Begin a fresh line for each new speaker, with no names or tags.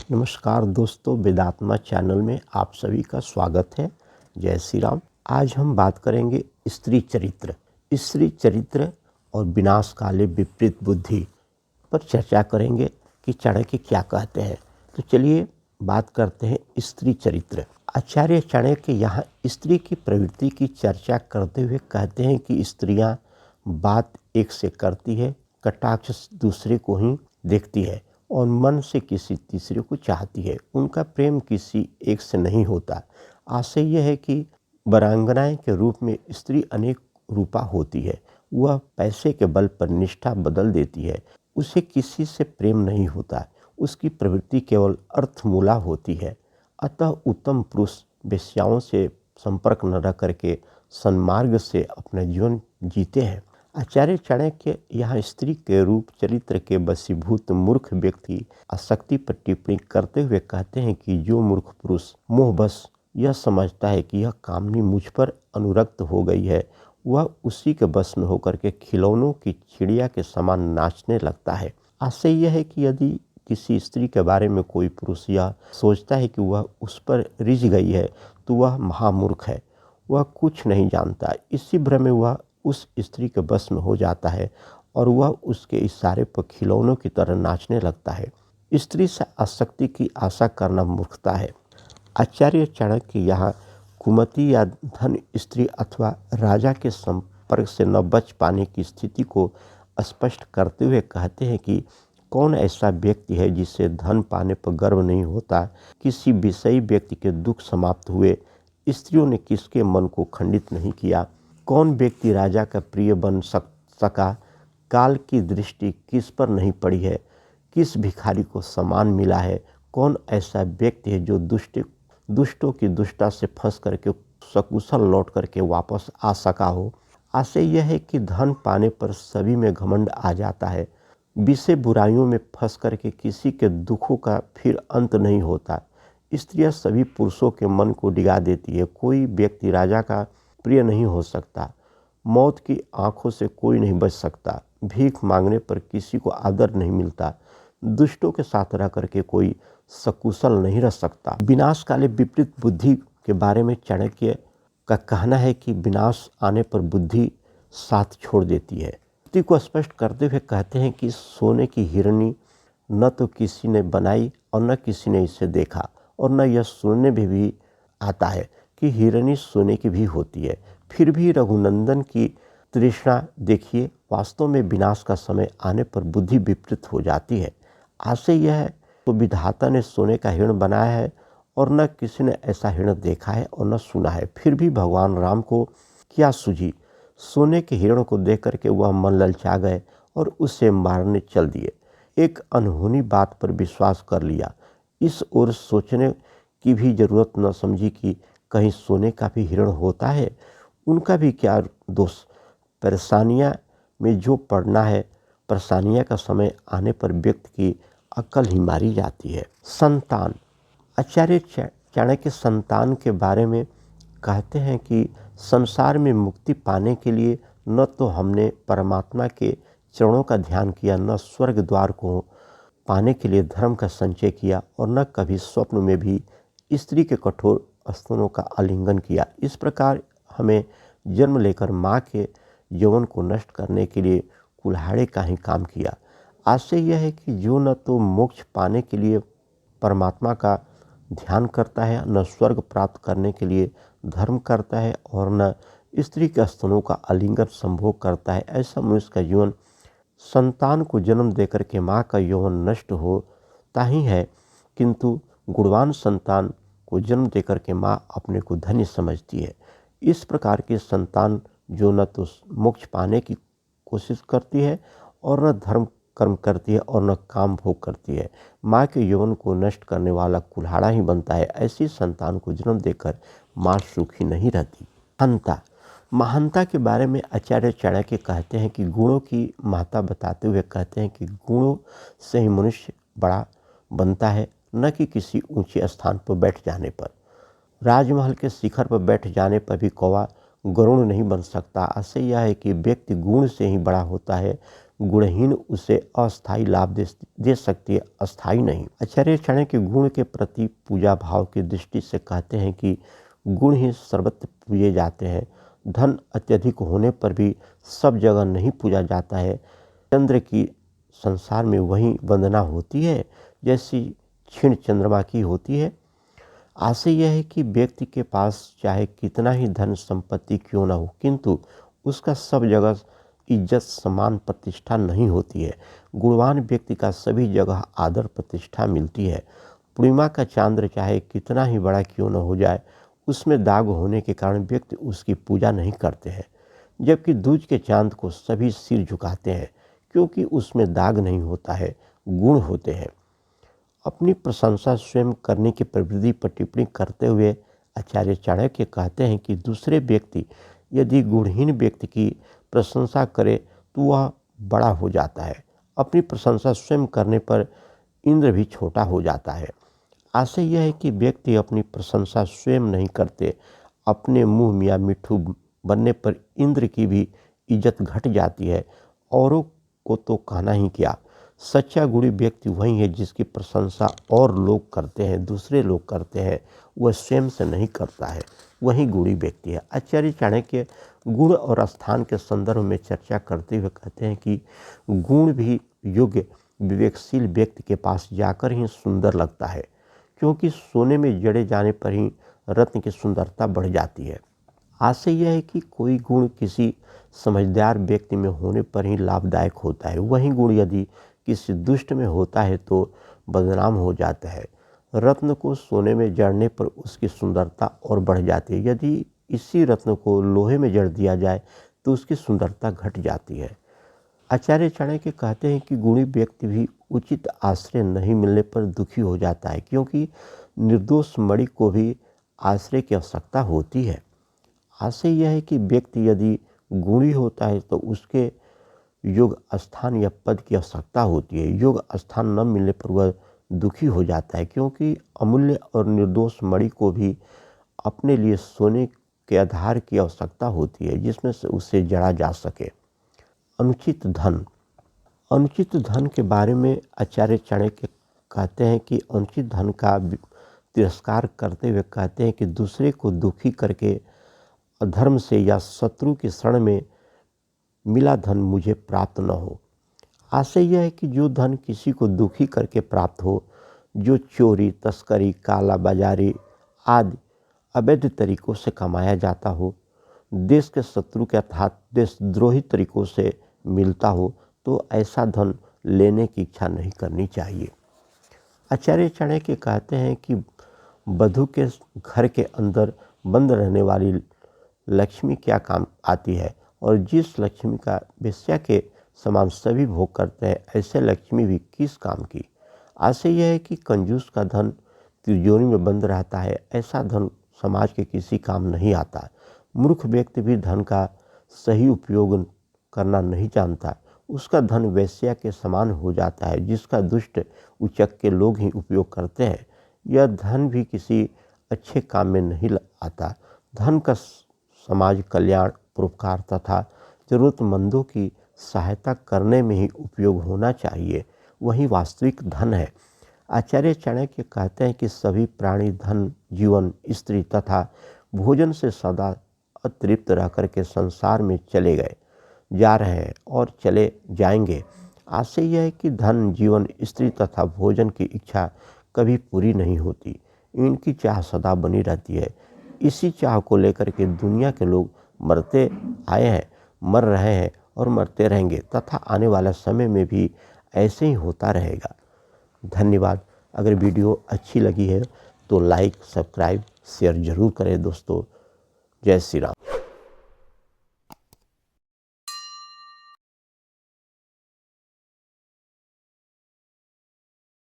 नमस्कार दोस्तों, वेदात्मा चैनल में आप सभी का स्वागत है। जय श्री राम। आज हम बात करेंगे स्त्री चरित्र और विनाश काले विपरीत बुद्धि पर चर्चा करेंगे कि चाणक्य क्या कहते हैं। तो चलिए बात करते हैं स्त्री चरित्र। आचार्य चाणक्य यहाँ स्त्री की प्रवृत्ति की चर्चा करते हुए कहते हैं कि स्त्रियाँ बात एक से करती है, कटाक्ष दूसरे को ही देखती है और मन से किसी तीसरे को चाहती है। उनका प्रेम किसी एक से नहीं होता। आशय यह है कि वरांगनाएं के रूप में स्त्री अनेक रूपा होती है। वह पैसे के बल पर निष्ठा बदल देती है। उसे किसी से प्रेम नहीं होता। उसकी प्रवृत्ति केवल अर्थमूला होती है। अतः उत्तम पुरुष वेश्याओं से संपर्क न रख करके सन्मार्ग से अपना जीवन जीते हैं। आचार्य चाणक्य यहाँ स्त्री के रूप चरित्र के वशीभूत मूर्ख व्यक्ति आसक्ति पर टिप्पणी करते हुए कहते हैं कि जो मूर्ख पुरुष मोहवश यह समझता है कि यह कामनी मुझ पर अनुरक्त हो गई है, वह उसी के वश में होकर के खिलौनों की चिड़िया के समान नाचने लगता है। आशय यह है कि यदि किसी स्त्री के बारे में कोई पुरुष यह सोचता है कि वह उस पर रिझ गई है तो वह महामूर्ख है। वह कुछ नहीं जानता। इसी भ्रम में वह उस स्त्री के बस में हो जाता है और वह उसके इशारे पर खिलौनों की तरह नाचने लगता है। स्त्री से आसक्ति की आशा करना मूर्खता है। आचार्य चाणक्य यहाँ कुमति या धन स्त्री अथवा राजा के संपर्क से न बच पाने की स्थिति को स्पष्ट करते हुए कहते हैं कि कौन ऐसा व्यक्ति है जिसे धन पाने पर गर्व नहीं होता। किसी विषयी व्यक्ति के दुख समाप्त हुए स्त्रियों ने किसके मन को खंडित नहीं किया। कौन व्यक्ति राजा का प्रिय बन सका। काल की दृष्टि किस पर नहीं पड़ी है। किस भिखारी को सम्मान मिला है। कौन ऐसा व्यक्ति है जो दुष्टों की दुष्टता से फंस करके सकुशल लौट करके वापस आ सका हो। आशय यह है कि धन पाने पर सभी में घमंड आ जाता है। विषय बुराइयों में फंस करके किसी के दुखों का फिर अंत नहीं होता। स्त्रियां सभी पुरुषों के मन को डिगा देती है। कोई व्यक्ति राजा का प्रिय नहीं हो सकता। मौत की आंखों से कोई नहीं बच सकता। भीख मांगने पर किसी को आदर नहीं मिलता। दुष्टों के साथ रह करके कोई सकुशल नहीं रह सकता। विनाश काले विपरीत बुद्धि के बारे में चाणक्य का कहना है कि विनाश आने पर बुद्धि साथ छोड़ देती है। बुद्धि को स्पष्ट करते हुए कहते हैं कि सोने की हिरणी न तो किसी ने बनाई और न किसी ने इसे देखा और न यह सुनने में भी आता है कि हिरणी सोने की भी होती है। फिर भी रघुनंदन की तृष्णा देखिए। वास्तव में विनाश का समय आने पर बुद्धि विपरीत हो जाती है। आशय यह है तो विधाता ने सोने का हिरण बनाया है और न किसी ने ऐसा हिरण देखा है और न सुना है। फिर भी भगवान राम को क्या सूझी। सोने के हिरण को देख करके वह मन ललचा गए और उसे मारने चल दिए। एक अनहोनी बात पर विश्वास कर लिया। इस ओर सोचने की भी जरूरत न समझी कि कहीं सोने का भी हिरण होता है। उनका भी क्या दोष। परेशानियां में जो पड़ना है, परेशानियां का समय आने पर व्यक्ति की अक्ल ही मारी जाती है। संतान। आचार्य चाणक्य संतान के बारे में कहते हैं कि संसार में मुक्ति पाने के लिए न तो हमने परमात्मा के चरणों का ध्यान किया, न स्वर्ग द्वार को पाने के लिए धर्म का संचय किया और न कभी स्वप्न में भी स्त्री के कठोर स्तनों का आलिंगन किया। इस प्रकार हमें जन्म लेकर माँ के यौवन को नष्ट करने के लिए कुल्हाड़े का ही काम किया। आशय यह है कि जो न तो मोक्ष पाने के लिए परमात्मा का ध्यान करता है, न स्वर्ग प्राप्त करने के लिए धर्म करता है और न स्त्री के स्तनों का आलिंगन संभोग करता है, ऐसा मनुष्य का जीवन संतान को जन्म देकर के माँ का यौवन नष्ट होता ही है। किंतु गुणवान संतान को जन्म देकर के माँ अपने को धन्य समझती है। इस प्रकार के संतान जो न तो मोक्ष पाने की कोशिश करती है और न धर्म कर्म करती है और न काम भोग करती है, माँ के यौवन को नष्ट करने वाला कुल्हाड़ा ही बनता है। ऐसी संतान को जन्म देकर माँ सुखी नहीं रहती। हंता। महानता के बारे में आचार्य चाणक्य कहते हैं कि गुणों की महत्ता बताते हुए कहते हैं कि गुणों से ही मनुष्य बड़ा बनता है, न कि किसी ऊंचे स्थान पर बैठ जाने पर। राजमहल के शिखर पर बैठ जाने पर भी कौवा गरुड़ नहीं बन सकता। आशय यह है कि व्यक्ति गुण से ही बड़ा होता है। गुणहीन उसे अस्थायी लाभ दे सकती है, अस्थायी नहीं। आचार्य चाणक्य गुण के प्रति पूजा भाव की दृष्टि से कहते हैं कि गुण ही सर्वत्र पूजे जाते हैं। धन अत्यधिक होने पर भी सब जगह नहीं पूजा जाता है। चंद्र की संसार में वही वंदना होती है जैसी क्षीण चंद्रमा की होती है। आशय यह है कि व्यक्ति के पास चाहे कितना ही धन संपत्ति क्यों न हो, किंतु उसका सब जगह इज्जत सम्मान प्रतिष्ठा नहीं होती है। गुणवान व्यक्ति का सभी जगह आदर प्रतिष्ठा मिलती है। पूर्णिमा का चांद्र चाहे कितना ही बड़ा क्यों न हो जाए, उसमें दाग होने के कारण व्यक्ति उसकी पूजा नहीं करते हैं, जबकि दूज के चांद को सभी सिर झुकाते हैं क्योंकि उसमें दाग नहीं होता है, गुण होते हैं। अपनी प्रशंसा स्वयं करने की प्रवृत्ति पर टिप्पणी करते हुए आचार्य चाणक्य कहते हैं कि दूसरे व्यक्ति यदि गुणहीन व्यक्ति की प्रशंसा करे तो वह बड़ा हो जाता है। अपनी प्रशंसा स्वयं करने पर इंद्र भी छोटा हो जाता है। आशय यह है कि व्यक्ति अपनी प्रशंसा स्वयं नहीं करते। अपने मुँह मियाँ मिट्ठू बनने पर इंद्र की भी इज्जत घट जाती है, औरों को तो कहना ही क्या। सच्चा गुणी व्यक्ति वही है जिसकी प्रशंसा और लोग करते हैं, दूसरे लोग करते हैं, वह स्वयं से नहीं करता है, वही गुणी व्यक्ति है। आचार्य चाणक्य गुण और स्थान के संदर्भ में चर्चा करते हुए कहते हैं कि गुण भी योग्य विवेकशील व्यक्ति के पास जाकर ही सुंदर लगता है, क्योंकि सोने में जड़े जाने पर ही रत्न की सुंदरता बढ़ जाती है। आशय यह है कि कोई गुण किसी समझदार व्यक्ति में होने पर ही लाभदायक होता है, वही गुण यदि किसी दुष्ट में होता है तो बदनाम हो जाता है। रत्न को सोने में जड़ने पर उसकी सुंदरता और बढ़ जाती है, यदि इसी रत्न को लोहे में जड़ दिया जाए तो उसकी सुंदरता घट जाती है। आचार्य चाणक्य कहते हैं कि गुणी व्यक्ति भी उचित आश्रय नहीं मिलने पर दुखी हो जाता है, क्योंकि निर्दोष मणि को भी आश्रय की आवश्यकता होती है। आशय यह है कि व्यक्ति यदि गुणी होता है तो उसके योग स्थान या पद की आवश्यकता होती है। योग स्थान न मिलने पर वह दुखी हो जाता है, क्योंकि अमूल्य और निर्दोष मणि को भी अपने लिए सोने के आधार की आवश्यकता होती है जिसमें से उसे जड़ा जा सके। अनुचित धन। अनुचित धन के बारे में आचार्य चाणक्य कहते हैं कि अनुचित धन का तिरस्कार करते हुए कहते हैं कि दूसरे को दुखी करके अधर्म से या शत्रु की शरण में मिला धन मुझे प्राप्त न हो। आशय यह है कि जो धन किसी को दुखी करके प्राप्त हो, जो चोरी, तस्करी, काला बाजारी आदि अवैध तरीकों से कमाया जाता हो, देश के शत्रु के अर्थात देशद्रोही तरीकों से मिलता हो, तो ऐसा धन लेने की इच्छा नहीं करनी चाहिए। आचार्य चाणक्य कहते हैं कि वधू के घर के अंदर बंद रहने वाली लक्ष्मी क्या काम आती है, और जिस लक्ष्मी का वेश्या के समान सभी भोग करते हैं, ऐसे लक्ष्मी भी किस काम की। आशय यह है कि कंजूस का धन तिजोरी में बंद रहता है, ऐसा धन समाज के किसी काम नहीं आता। मूर्ख व्यक्ति भी धन का सही उपयोग करना नहीं जानता, उसका धन वेश्या के समान हो जाता है जिसका दुष्ट उचक के लोग ही उपयोग करते हैं। यह धन भी किसी अच्छे काम में नहीं आता। धन का समाज कल्याण, परोपकार तथा जरूरतमंदों की सहायता करने में ही उपयोग होना चाहिए, वही वास्तविक धन है। आचार्य चाणक्य कहते हैं कि सभी प्राणी धन, जीवन, स्त्री तथा भोजन से सदा अतृप्त रह कर के संसार में चले गए, जा रहे हैं और चले जाएंगे। आशय यह है कि धन, जीवन, स्त्री तथा भोजन की इच्छा कभी पूरी नहीं होती, इनकी चाह सदा बनी रहती है। इसी चाह को लेकर के दुनिया के लोग मरते आए हैं, मर रहे हैं और मरते रहेंगे तथा आने वाला समय में भी ऐसे ही होता रहेगा। धन्यवाद। अगर वीडियो अच्छी लगी है तो लाइक, सब्सक्राइब, शेयर जरूर करें दोस्तों। जय श्री राम।